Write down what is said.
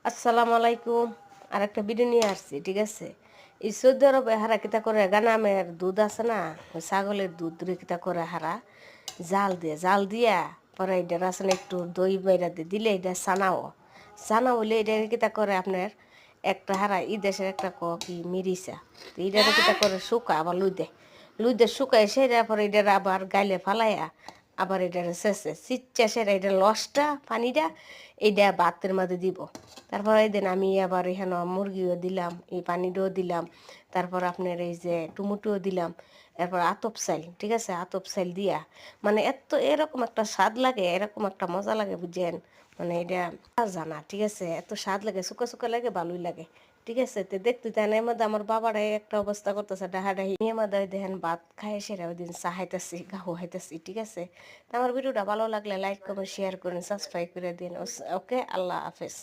আসসালামু আলাইকুম। আর একটা ভিডিও নিয়ে আসছি, ঠিক আছে? এই সৌদি আরবে হারা কিতা করে গানামের দুধ আছে না, ওই ছাগলের দুধ রে কিতা করে হারা জাল দিয়া পরে এটা রাসনে একটু দই বাইরা দিয়ে দিলে এটা সানা হইলে এটা কিতা করে আপনার একটা হারা ই দেশের একটা কি মিরিসা, তো এটারে কিতা করে শুকা আবার লুই দে শুকায় সেটা পরে এটা আবার গাইলে ফালাইয়া আবার এটার শেষে চিচ্চা সেটা এটা লসটা পানিটা এইটা ভাতের মাঝে দিব। তারপর এই দিন আমি আবার এখানে মুরগিও দিলাম, এই পানিটাও দিলাম, তারপর আপনার এই যে টমেটোও দিলাম, এরপর আতপ চাইল, ঠিক আছে, আতপ চাইল দিয়া মানে এত এরকম একটা স্বাদ লাগে, এরকম একটা মজা লাগে বুঝছেন, মানে এটা জানা, ঠিক আছে, এত স্বাদ লাগে, শুকা শুকা লাগে, ভালোই লাগে, ঠিক আছে। তো দেখতে দেন এর মধ্যে আমার বাবারাই একটা অবস্থা করতেছে ডাহাডাহি, মেয়ে মধ্যে দেখেন ভাত খায় সেরা ওই দিন চা হাইতেছি গাহু হাইতেছি, ঠিক আছে। তো আমার ভিডিওটা ভালো লাগলে লাইক কমেন্ট শেয়ার করেন, সাবস্ক্রাইব করে দিন। ওকে, আল্লাহ হাফেজ।